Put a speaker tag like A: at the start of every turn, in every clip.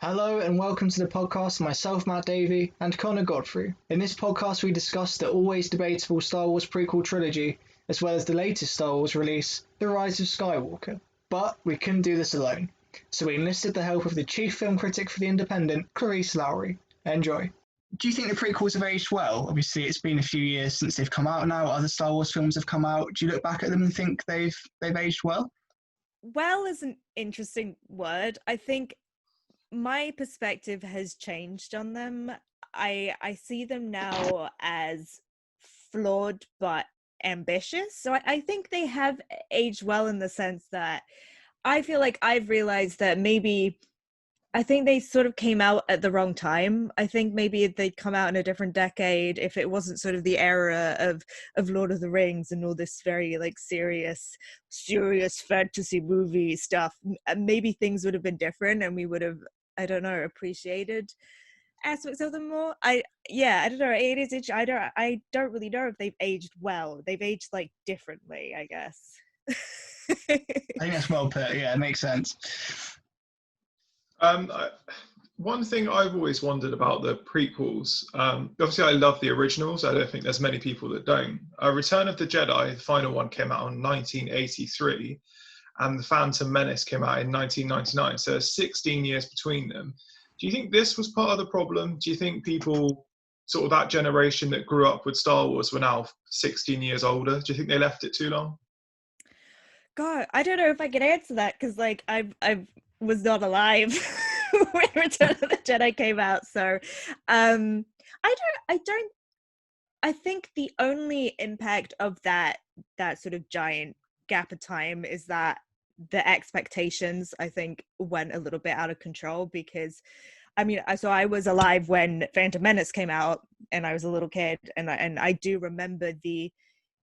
A: Hello and welcome to the podcast, myself Matt Davey and Connor Godfrey. In this podcast we discuss the always debatable Star Wars Prequel Trilogy, as well as the latest Star Wars release, The Rise of Skywalker. But we couldn't do this alone, so we enlisted the help of the chief film critic for the Independent, Clarisse Loughrey. Enjoy. Do you think the prequels have aged well? Obviously it's been a few years since they've come out now, other Star Wars films have come out. Do you look back at them and think they've aged well?
B: Well is an interesting word. I think my perspective has changed on them. I see them now as flawed but ambitious. So I think they have aged well in the sense that I feel like I've realized that maybe I think they sort of came out at the wrong time. I think maybe if they'd come out in a different decade, if it wasn't sort of the era of Lord of the Rings and all this very like serious fantasy movie stuff, maybe things would have been different and we would have, I don't know, appreciated aspects of them more. I don't know. It is. I don't really know if they've aged well. They've aged like differently, I guess.
A: I think that's well put. Yeah, it makes sense.
C: One thing I've always wondered about the prequels, obviously I love the originals. I don't think there's many people that don't. Return of the Jedi, the final one, came out in 1983, and The Phantom Menace came out in 1999. So there's 16 years between them. Do you think this was part of the problem? Do you think people, sort of that generation that grew up with Star Wars, were now 16 years older? Do you think they left it too long?
B: God, I don't know if I can answer that because like I was not alive when Return of the Jedi came out. So I think the only impact of that sort of giant gap of time is that the expectations, I think, went a little bit out of control because I was alive when Phantom Menace came out and I was a little kid and I do remember the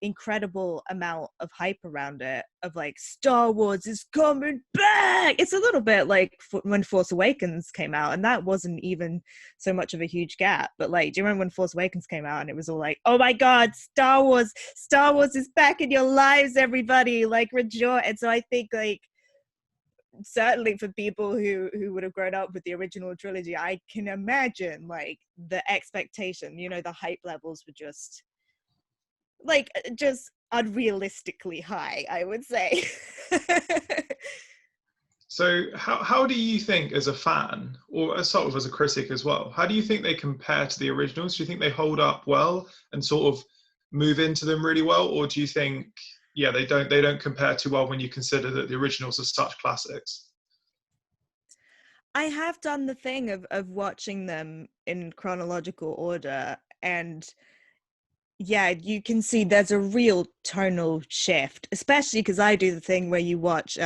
B: incredible amount of hype around it of like Star Wars is coming back. It's a little bit like when Force Awakens came out and that wasn't even so much of a huge gap, but like, do you remember when Force Awakens came out and it was all like, oh my god, Star Wars is back in your lives, everybody, like rejoice. And so I think like certainly for people who would have grown up with the original trilogy, I can imagine like the expectation, the hype levels were just unrealistically high, I would say.
C: So how do you think, as a fan, or as sort of as a critic as well, how do you think they compare to the originals? Do you think they hold up well and sort of move into them really well? Or do you think, they don't compare too well when you consider that the originals are such classics?
B: I have done the thing of watching them in chronological order, and you can see there's a real tonal shift, especially because I do the thing where you watch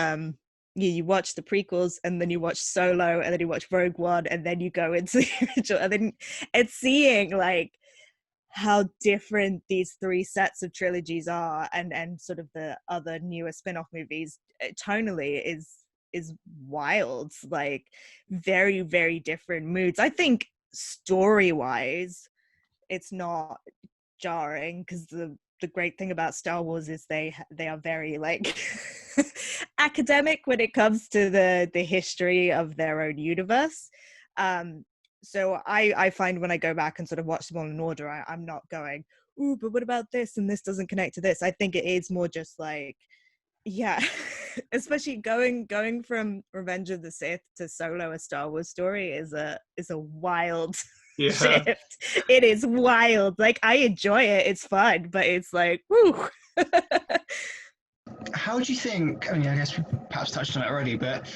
B: you watch the prequels and then you watch Solo and then you watch Rogue One and then you go into the original, and then it's seeing like how different these three sets of trilogies are and sort of the other newer spin-off movies tonally is wild, like very, very different moods. I think story-wise it's not jarring because the great thing about Star Wars is they are very like academic when it comes to the history of their own universe. So I find when I go back and sort of watch them all in order, I'm not going, ooh, but what about this and this doesn't connect to this. I think it is more just like, especially going from Revenge of the Sith to Solo, a Star Wars story, is a wild shift. It is wild. Like I enjoy it, it's fun, but it's like, whoo.
A: How do you think, I guess we perhaps touched on it already, but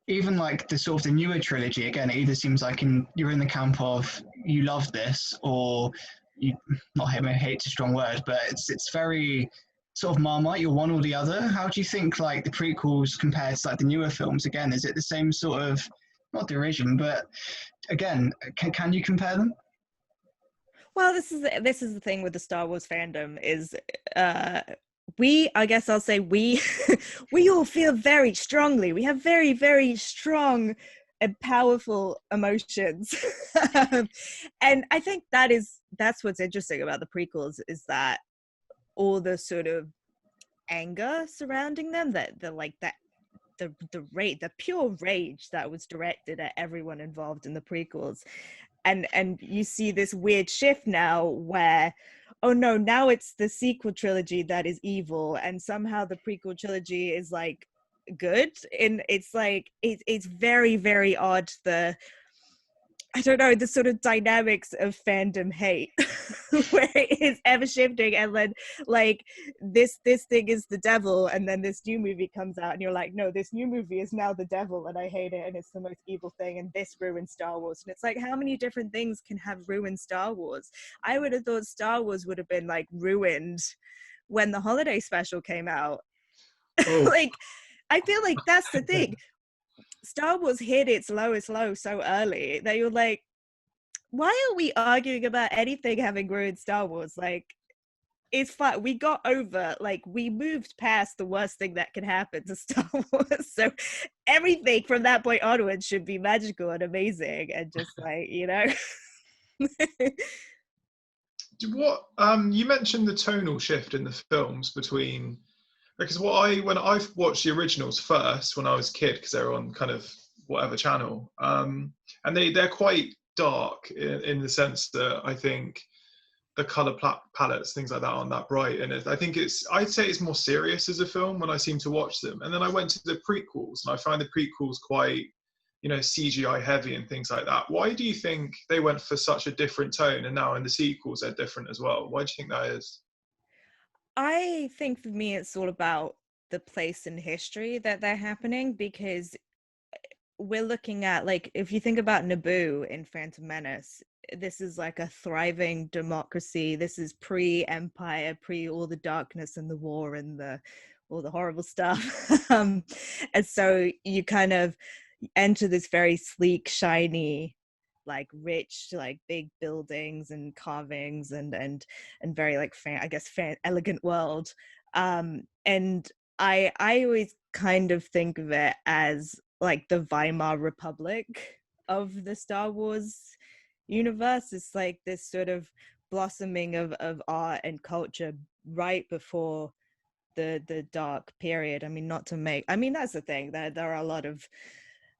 A: even like the sort of the newer trilogy, again, it either seems like you're in the camp of you love this, or you, not hate's a strong word, but it's very sort of Marmite, you're one or the other. How do you think like the prequels compare to like the newer films? Again, is it the same sort of, not derision, but again, can you compare them?
B: Well, this is the thing with the Star Wars fandom is I guess I'll say we all feel very strongly. We have very, very strong and powerful emotions. And I think that's what's interesting about the prequels is that all the sort of anger surrounding them, that the pure rage that was directed at everyone involved in the prequels. And you see this weird shift now where, oh no, now it's the sequel trilogy that is evil, and somehow the prequel trilogy is like good. And it's like it's very, very odd, I don't know, the sort of dynamics of fandom hate where it is ever shifting, and then like this thing is the devil, and then this new movie comes out and you're like, no, this new movie is now the devil and I hate it and it's the most evil thing and this ruined Star Wars. And it's like, how many different things can have ruined Star Wars? I would have thought Star Wars would have been like ruined when the holiday special came out.
C: Oh.
B: Like, I feel like that's the thing. Star Wars hit its lowest low so early that you're like, why are we arguing about anything having ruined Star Wars? Like, it's fine. We got over, like, we moved past the worst thing that can happen to Star Wars. So everything from that point onwards should be magical and amazing and just like, you know.
C: What you mentioned the tonal shift in the films between, because when I've watched the originals first when I was a kid, because they were on kind of whatever channel, and they're quite dark in the sense that I think the color palettes, things like that, aren't that bright, and I'd say it's more serious as a film when I seem to watch them. And then I went to the prequels and I find the prequels quite, you know, CGI heavy and things like that. Why do you think they went for such a different tone, and now in the sequels they're different as well? Why do you think that is?
B: I think for me, it's all about the place in history that they're happening, because we're looking at, like, if you think about Naboo in Phantom Menace, this is like a thriving democracy. This is pre-Empire, pre all the darkness and the war and all the horrible stuff. And so you kind of enter this very sleek, shiny, like rich, like big buildings and carvings and very like elegant world. And I always kind of think of it as like the Weimar Republic of the Star Wars universe. It's like this sort of blossoming of art and culture right before the dark period. I mean, that's the thing, there are a lot of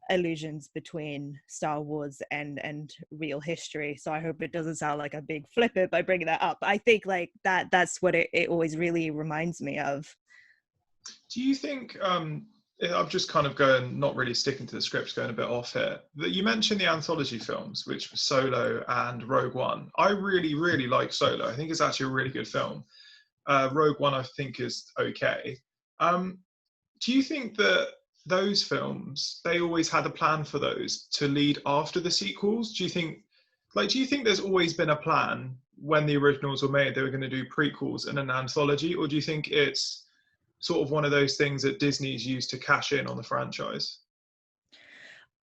B: allusions between Star Wars and real history, so I hope it doesn't sound like a big flip it by bringing that up. I think like that's what it always really reminds me of.
C: Do you think, I'm just kind of going, not really sticking to the script, going a bit off here, that you mentioned the anthology films, which were Solo and Rogue One. I really, really like Solo. I think it's actually a really good film. Rogue One, I think, is okay. Do you think that those films, they always had a plan for those to lead after the sequels? Do you think there's always been a plan when the originals were made, they were going to do prequels and an anthology? Or do you think it's sort of one of those things that Disney's used to cash in on the franchise?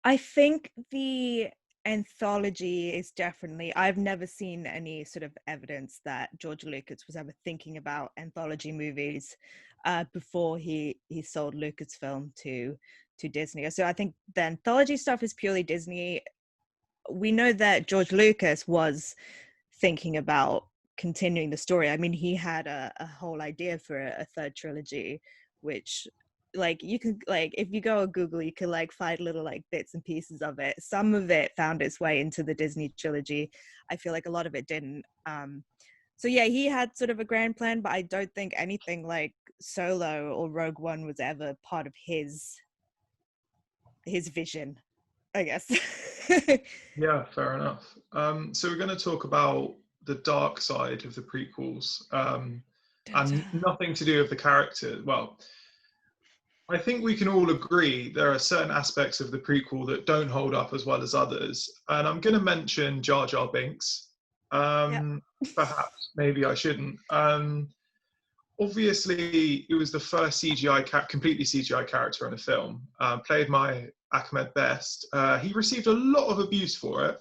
B: I think the anthology is definitely, I've never seen any sort of evidence that George Lucas was ever thinking about anthology movies before he sold Lucasfilm to Disney. So I think the anthology stuff is purely Disney. We know that George Lucas was thinking about continuing the story. I mean, he had a whole idea for a third trilogy, which, like, you can, like, if you go on Google, you can like find little like bits and pieces of it. Some of it found its way into the Disney trilogy. I feel like a lot of it didn't. So yeah, he had sort of a grand plan, but I don't think anything like Solo or Rogue One was ever part of his vision, I guess.
C: Yeah, fair enough. So we're going to talk about the dark side of the prequels, and nothing to do with the character. Well, I think we can all agree there are certain aspects of the prequel that don't hold up as well as others. And I'm going to mention Jar Jar Binks.
B: Yep.
C: Perhaps, maybe I shouldn't. Obviously, it was the first completely CGI character in a film, played by Ahmed Best. He received a lot of abuse for it,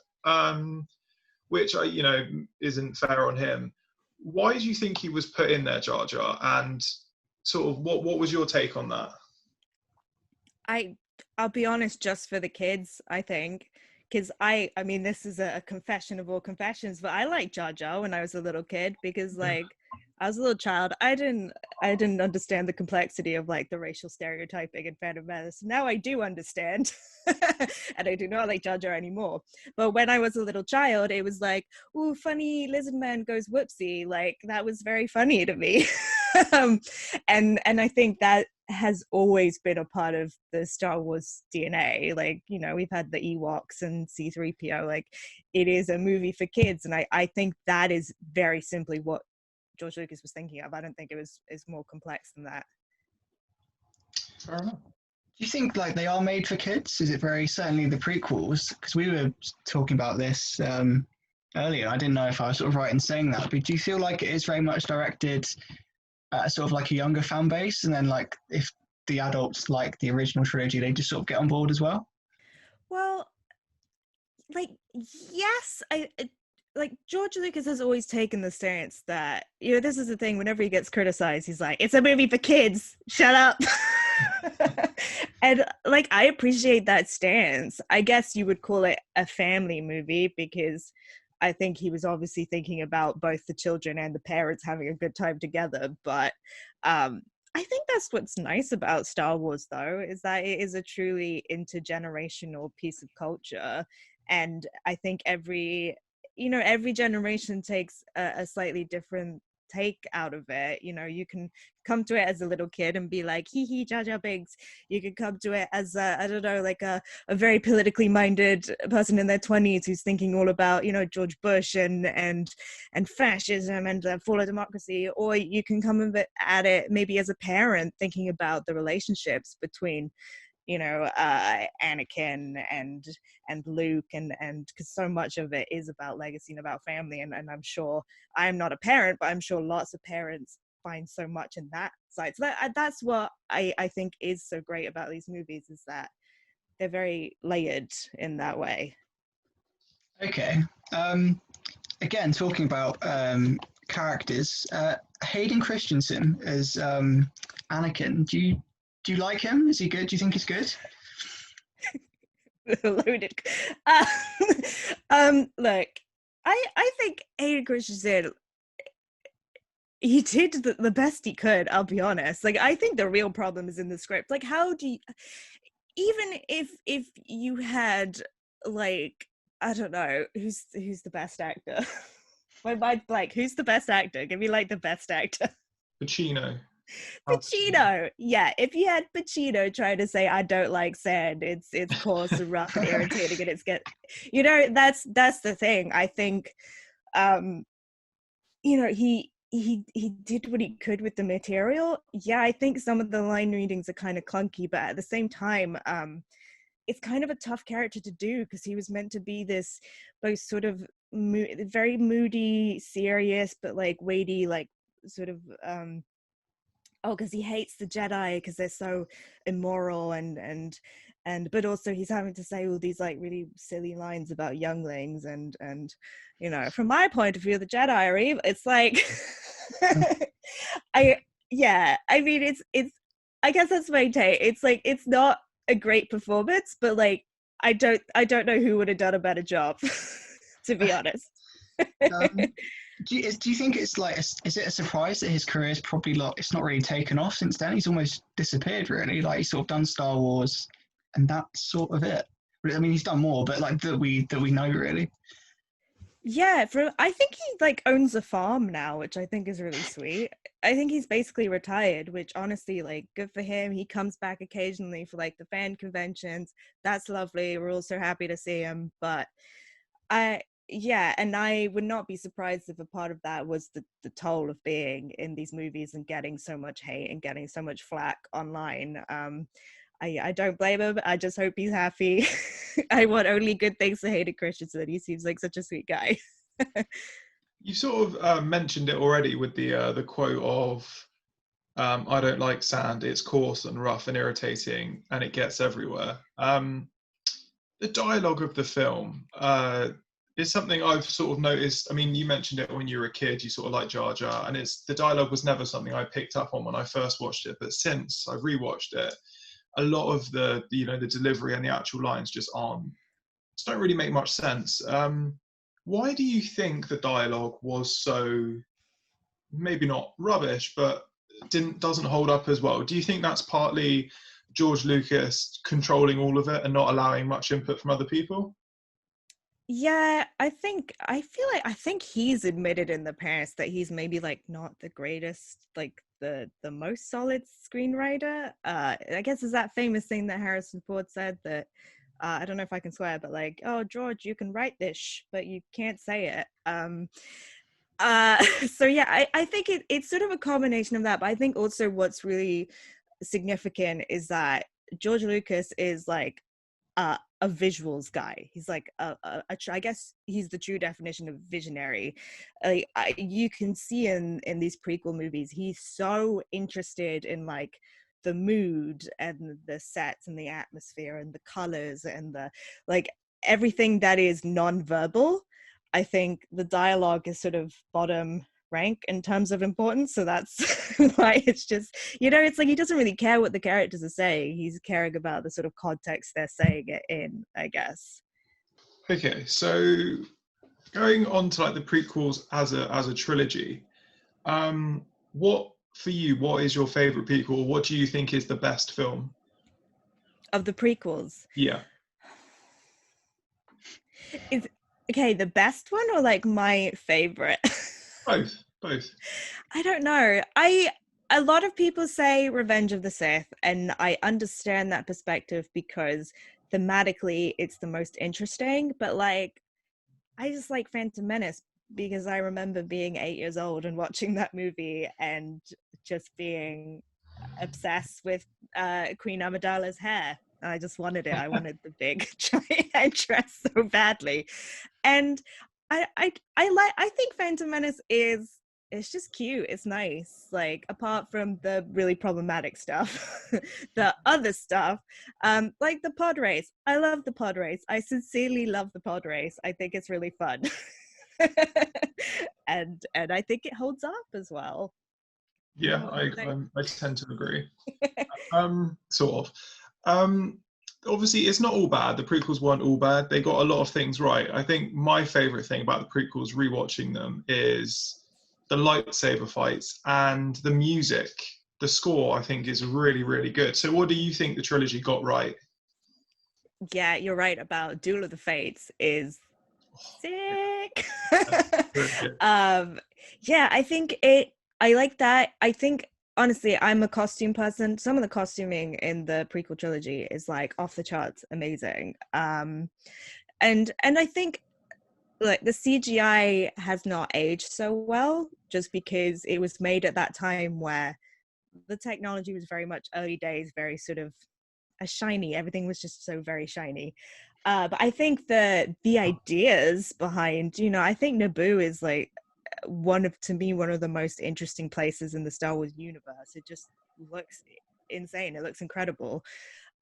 C: which isn't fair on him. Why do you think he was put in there, Jar Jar? And sort of what was your take on that?
B: I'll be honest, just for the kids, I think, because I mean, this is a confession of all confessions, but I liked Jar Jar when I was a little kid, because like I was a little child. I didn't understand the complexity of like the racial stereotyping in Phantom Menace. Now I do understand. And I do not like Jar Jar anymore. But when I was a little child, it was like, ooh, funny lizard man goes whoopsie. Like that was very funny to me. um, and I think that has always been a part of the Star Wars DNA. Like, you know, we've had the Ewoks and C-3PO. Like, it is a movie for kids. And I think that is very simply what George Lucas was thinking of. I don't think it's more complex than that.
C: Fair enough.
A: Do you think like they are made for kids? Is it very certainly the prequels? Because we were talking about this earlier. I didn't know if I was sort of right in saying that, but do you feel like it is very much directed at sort of like a younger fan base, and then like if the adults like the original trilogy, they just sort of get on board as well?
B: Well, like, yes, like George Lucas has always taken the stance that, you know, this is the thing, whenever he gets criticized, he's like, it's a movie for kids, shut up. And like, I appreciate that stance. I guess you would call it a family movie, because I think he was obviously thinking about both the children and the parents having a good time together. But I think that's what's nice about Star Wars, though, is that it is a truly intergenerational piece of culture. And I think every generation takes a slightly different take out of it. You know, you can come to it as a little kid and be like, hee hee, Jar Jar Binks. You can come to it as I don't know, like a very politically minded person in their 20s who's thinking all about, you know, George Bush and fascism and the fall of democracy. Or you can come at it maybe as a parent thinking about the relationships between, you know, Anakin and Luke, and because so much of it is about legacy and about family, and I'm sure, I'm not a parent, but I'm sure lots of parents find so much in that side. So that's what I think is so great about these movies, is that they're very layered in that way.
A: Okay. Again, talking about characters, Hayden Christensen as Anakin. Do you like him? Is he good? Do you think he's good?
B: Loaded. Look, I think Hayden Christensen, he did the best he could. I'll be honest. Like, I think the real problem is in the script. Like, how do you, even if you had, like, I don't know, who's the best actor? My mind's blank. Who's the best actor? Give me like the best actor.
C: Pacino.
B: Pacino, yeah. If you had Pacino trying to say, "I don't like sand," it's coarse and rough and irritating, and it's you know, that's the thing. I think, you know, he did what he could with the material. Yeah, I think some of the line readings are kind of clunky, but at the same time, it's kind of a tough character to do, because he was meant to be this both sort of very moody, serious, but like weighty, like sort of because he hates the Jedi because they're so immoral, and but also he's having to say all these like really silly lines about younglings, and you know, from my point of view, the Jedi are evil. It's like I mean, it's I guess that's my take. It's like, it's not a great performance, but like I don't know who would have done a better job, to be honest.
A: Do you think it's like, is it a surprise that his career is probably like, it's not really taken off since then? He's almost disappeared, really. Like, he's sort of done Star Wars, and that's sort of it. I mean, he's done more, but like that we know, really.
B: Yeah, I think he like owns a farm now, which I think is really sweet. I think he's basically retired, which honestly, like, good for him. He comes back occasionally for like the fan conventions. That's lovely. We're also happy to see him. But and I would not be surprised if a part of that was the toll of being in these movies and getting so much hate and getting so much flack online. I don't blame him. I just hope he's happy. I want only good things for Hayden Christensen. He seems like such a sweet guy.
C: You sort of mentioned it already with the quote of, I don't like sand, it's coarse and rough and irritating, and it gets everywhere. The dialogue of the film is something I've sort of noticed. I mean, you mentioned it when you were a kid, you sort of like Jar Jar, and the dialogue was never something I picked up on when I first watched it, but since I've rewatched it, a lot of the delivery and the actual lines just don't really make much sense. Why do you think the dialogue was so maybe not rubbish, but doesn't hold up as well. Do you think that's partly George Lucas controlling all of it and not allowing much input from other people?
B: Yeah, I think he's admitted in the past that he's maybe like not the greatest, like the most solid screenwriter. I guess is that famous thing that Harrison Ford said that I don't know if I can swear, but like, oh George, you can write this, but you can't say it. So yeah, I think it's sort of a combination of that, but I think also what's really significant is that George Lucas is like a visuals guy. He's like I guess he's the true definition of visionary. You can see in these prequel movies, he's so interested in like the mood and the sets and the atmosphere and the colors and the like everything that is non-verbal. I think the dialogue is sort of bottom rank in terms of importance, so that's why it's just, it's like he doesn't really care what the characters are saying. He's caring about the sort of context they're saying it in, I guess.
C: Okay, so going on to like the prequels as a trilogy, what is your favorite prequel? What do you think is the best film
B: of the prequels?
C: Yeah.
B: Is okay the best one or like my favorite?
C: Both.
B: I don't know. A lot of people say Revenge of the Sith, and I understand that perspective because thematically it's the most interesting, but like I just like Phantom Menace because I remember being 8 years old and watching that movie and just being obsessed with Queen Amidala's hair. I just wanted it. I wanted the big giant headdress so badly. And I think Phantom Menace it's just cute. It's nice. Like apart from the really problematic stuff, the other stuff, like the pod race. I love the pod race. I sincerely love the pod race. I think it's really fun. and I think it holds up as well.
C: Yeah, I tend to agree. Sort of. Obviously, it's not all bad. The prequels weren't all bad. They got a lot of things right. I think my favorite thing about the prequels, rewatching them, is the lightsaber fights and the music. The score, I think, is really, really good. So what do you think the trilogy got right?
B: Yeah, you're right about Duel of the Fates is sick. Yeah, I like that. I think honestly, I'm a costume person. Some of the costuming in the prequel trilogy is like off the charts amazing. And I think like the CGI has not aged so well just because it was made at that time where the technology was very much early days, very sort of shiny. Everything was just so very shiny. But I think the ideas behind, I think Naboo is like one of the most interesting places in the Star Wars universe. It just looks insane. It looks incredible.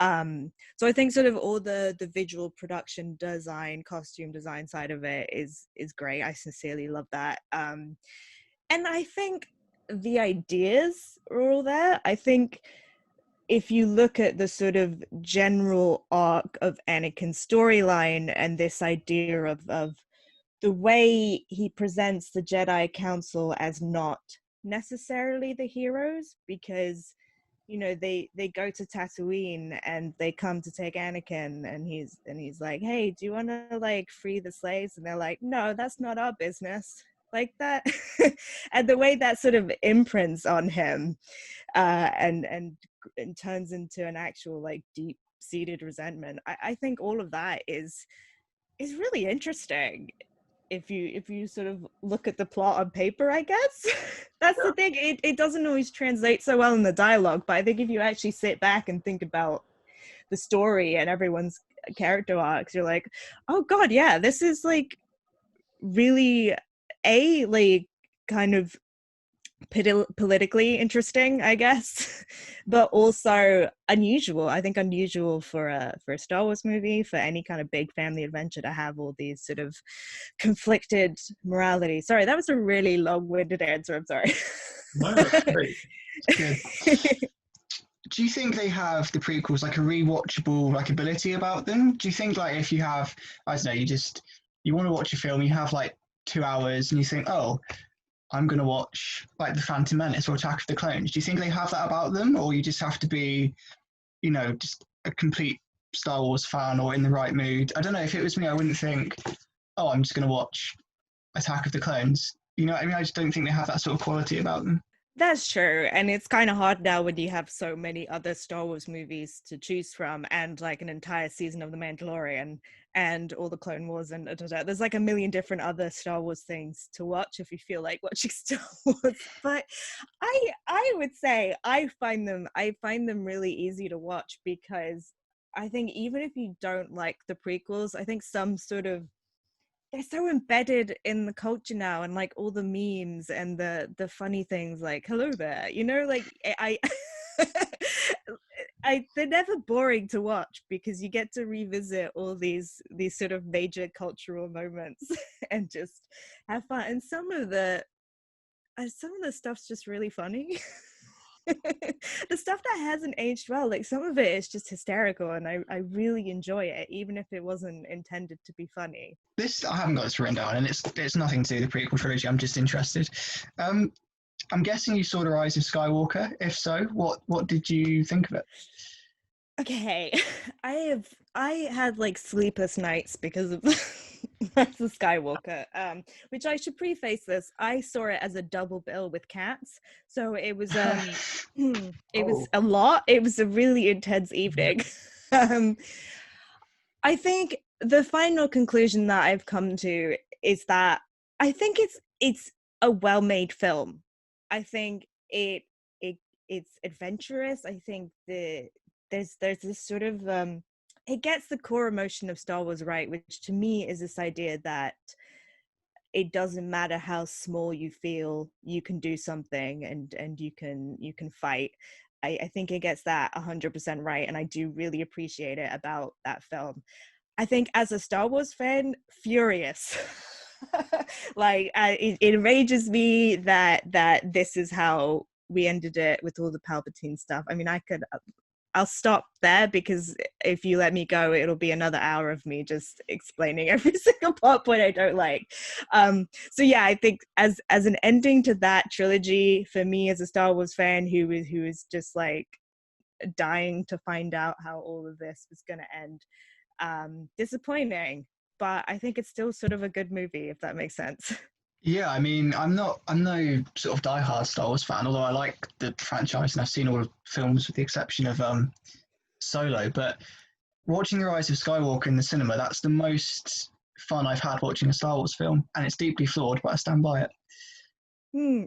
B: So I think sort of all the visual production design, costume design side of it is great. I sincerely love that. And I think the ideas are all there. I think if you look at the sort of general arc of Anakin's storyline and this idea of the way he presents the Jedi Council as not necessarily the heroes, because they go to Tatooine and they come to take Anakin, and he's like, hey, do you want to like free the slaves? And they're like, no, that's not our business, like that. And the way that sort of imprints on him and turns into an actual like deep-seated resentment, I think all of that is really interesting if you sort of look at the plot on paper, I guess. That's the thing. It doesn't always translate so well in the dialogue, but I think if you actually sit back and think about the story and everyone's character arcs, you're like, oh god, yeah, this is like really like kind of politically interesting, I guess, but also unusual. I think unusual for a Star Wars movie, for any kind of big family adventure, to have all these sort of conflicted morality. Sorry, that was a really long-winded answer. I'm sorry.
C: No, that's great.
A: Do you think they have, the prequels, like a rewatchable like ability about them? Do you think like if you have, I don't know, you want to watch a film, you have like 2 hours and you think, oh, I'm going to watch like The Phantom Menace or Attack of the Clones. Do you think they have that about them, or you just have to be, just a complete Star Wars fan or in the right mood? I don't know. If it was me, I wouldn't think, oh, I'm just going to watch Attack of the Clones. You know what I mean? I just don't think they have that sort of quality about them.
B: That's true. And it's kind of hard now when you have so many other Star Wars movies to choose from, and like an entire season of The Mandalorian and all the Clone Wars, and there's like a million different other Star Wars things to watch if you feel like watching Star Wars. But I would say I find them really easy to watch, because I think even if you don't like the prequels, I think some sort of, they're so embedded in the culture now, and like all the memes and the funny things, like hello there, like I they're never boring to watch, because you get to revisit all these sort of major cultural moments and just have fun. And some of the stuff's just really funny. The stuff that hasn't aged well, like some of it is just hysterical, and I really enjoy it, even if it wasn't intended to be funny.
A: I haven't got this written down, and it's nothing to do with the prequel trilogy. I'm just interested. I'm guessing you saw The Rise of Skywalker. If so, what did you think of it?
B: Okay, I had like sleepless nights because of Rise of Skywalker. Which I should preface this. I saw it as a double bill with Cats, so it was it was a lot. It was a really intense evening. I think the final conclusion that I've come to is that I think it's a well-made film. I think it's adventurous. I think there's this sort of it gets the core emotion of Star Wars right, which to me is this idea that it doesn't matter how small you feel, you can do something, and you can fight. I think it gets that 100% right, and I do really appreciate it about that film. I think as a Star Wars fan, furious. Like it enrages me that this is how we ended it with all the Palpatine stuff. I mean, I'll stop there, because if you let me go, it'll be another hour of me just explaining every single plot point I don't like. So yeah, I think as an ending to that trilogy, for me as a Star Wars fan who is just like dying to find out how all of this was going to end, disappointing, but I think it's still sort of a good movie, if that makes sense.
A: Yeah, I mean, I'm no sort of diehard Star Wars fan, although I like the franchise and I've seen all the films with the exception of Solo. But watching The Rise of Skywalker in the cinema, that's the most fun I've had watching a Star Wars film, and it's deeply flawed, but I stand by it.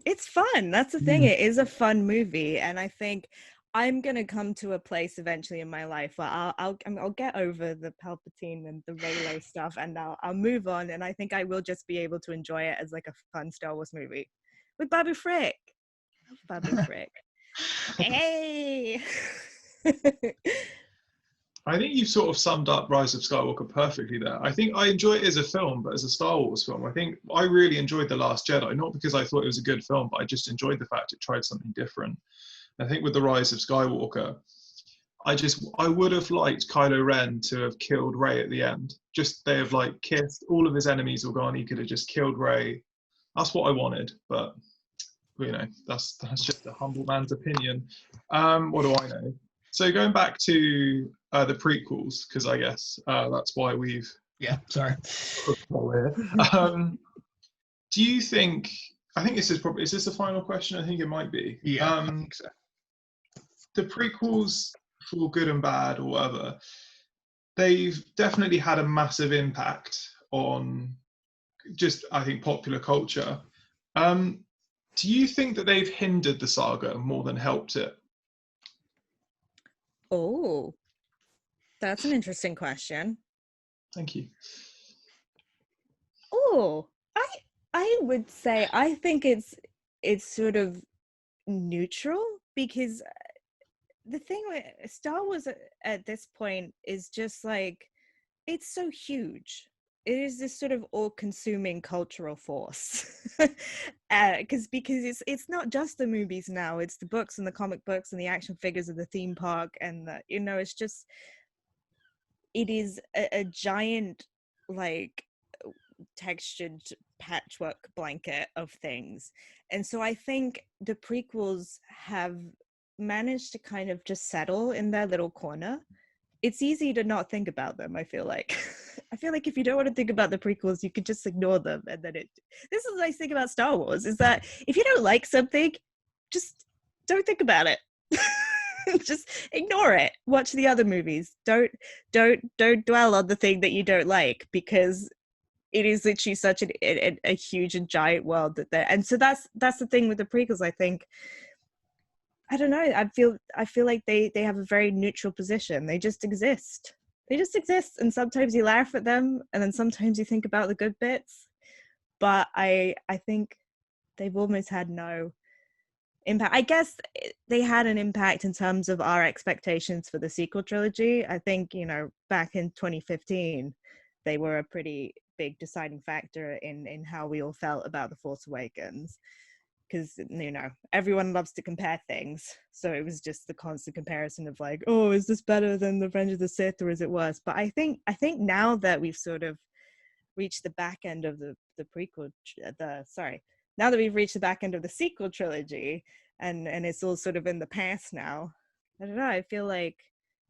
B: It's fun. That's the thing. It is a fun movie, and I think I'm gonna come to a place eventually in my life where I'll get over the Palpatine and the Reylo stuff, and I'll move on. And I think I will just be able to enjoy it as like a fun Star Wars movie with Babu Frick. Babu Frick. Hey.
C: I think you've sort of summed up Rise of Skywalker perfectly there. I think I enjoy it as a film, but as a Star Wars film, I think I really enjoyed The Last Jedi, not because I thought it was a good film, but I just enjoyed the fact it tried something different. I think with The Rise of Skywalker, I would have liked Kylo Ren to have killed Rey at the end. Just they have like kissed, all of his enemies were gone, he could have just killed Rey. That's what I wanted, but that's just a humble man's opinion. What do I know? So going back to the prequels, because I guess that's why we've
A: sorry.
C: Do you think? I think this is this the final question? I think it might be.
A: Yeah, I think so.
C: The prequels, for good and bad or whatever, they've definitely had a massive impact on just, I think, popular culture. Do you think that they've hindered the saga more than helped it?
B: Oh, that's an interesting question.
C: Thank you.
B: Oh, I would say I think it's sort of neutral, because the thing with Star Wars at this point is just like, it's so huge. It is this sort of all-consuming cultural force. Because it's not just the movies now, it's the books and the comic books and the action figures of the theme park, and it's just, it is a giant, like, textured patchwork blanket of things. And so I think the prequels have managed to kind of just settle in their little corner. It's easy to not think about them, I feel like. I feel like if you don't want to think about the prequels, you could just ignore them. And then this is the nice thing about Star Wars, is that if you don't like something, just don't think about it. Just ignore it. Watch the other movies. Don't dwell on the thing that you don't like, because it is literally such a huge and giant world that there. And so that's the thing with the prequels. I think, I don't know, I feel like they have a very neutral position. They just exist. And sometimes you laugh at them, and then sometimes you think about the good bits. But I think they've almost had no impact. I guess they had an impact in terms of our expectations for the sequel trilogy. I think, back in 2015, they were a pretty big deciding factor in how we all felt about The Force Awakens. Because, everyone loves to compare things. So it was just the constant comparison of like, oh, is this better than The Revenge of the Sith, or is it worse? But I think now that we've sort of reached the back end of the now that we've reached the back end of the sequel trilogy, and it's all sort of in the past now, I don't know, I feel like,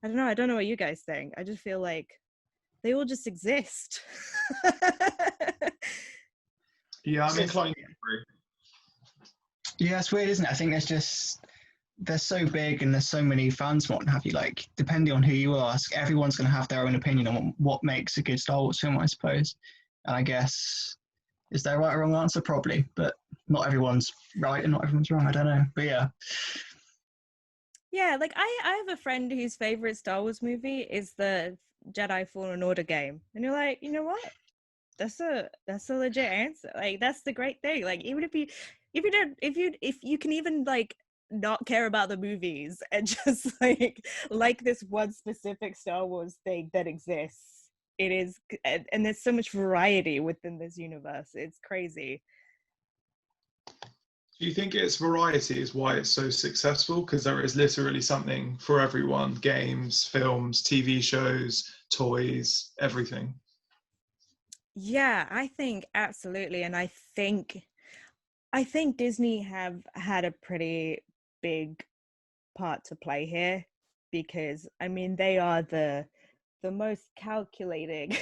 B: I don't know what you guys think. I just feel like they all just exist.
C: Yeah, I'm inclined to agree.
A: Yeah, it's weird, isn't it? I think they're so big and there's so many fans and what have you. Like, depending on who you ask, everyone's going to have their own opinion on what makes a good Star Wars film, I suppose. And I guess, is there a right or wrong answer? Probably, but not everyone's right and not everyone's wrong. I don't know, but yeah.
B: Yeah, like I have a friend whose favorite Star Wars movie is the Jedi Fallen Order game, and you're like, you know what? That's a legit answer. Like, that's the great thing. Like, even if you can even like not care about the movies and just like this one specific Star Wars thing that exists, it is, and there's so much variety within this universe. It's crazy.
C: Do you think its variety is why it's so successful? Because there is literally something for everyone: games, films, TV shows, toys, everything.
B: Yeah, I think absolutely. And I think Disney have had a pretty big part to play here, because I mean, they are the most calculating.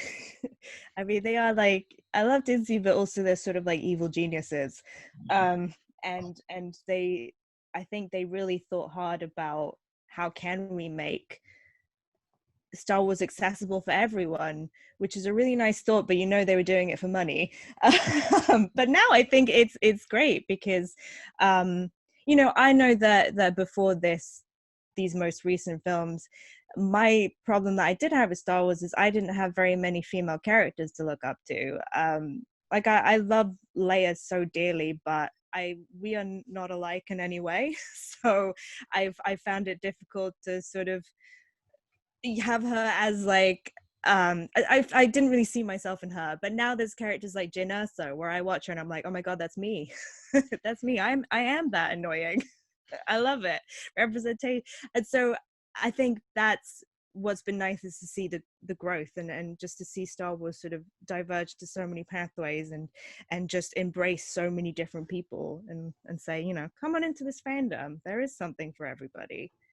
B: I mean, they are like, I love Disney, but also they're sort of like evil geniuses. And they, I think they really thought hard about how can we make Star Wars accessible for everyone, which is a really nice thought, but they were doing it for money. But now I think it's great because, I know that before these most recent films, my problem that I did have with Star Wars is I didn't have very many female characters to look up to. Like I love Leia so dearly, but we are not alike in any way. So I found it difficult to sort of have her as like I didn't really see myself in her, but now there's characters like Jyn Erso where I watch her and I'm like, oh my god, that's me. That's me. I am that annoying. I love it. Representation. And so I think that's what's been nice, is to see the growth and just to see Star Wars sort of diverge to so many pathways and just embrace so many different people and say, come on into this fandom. There is something for everybody.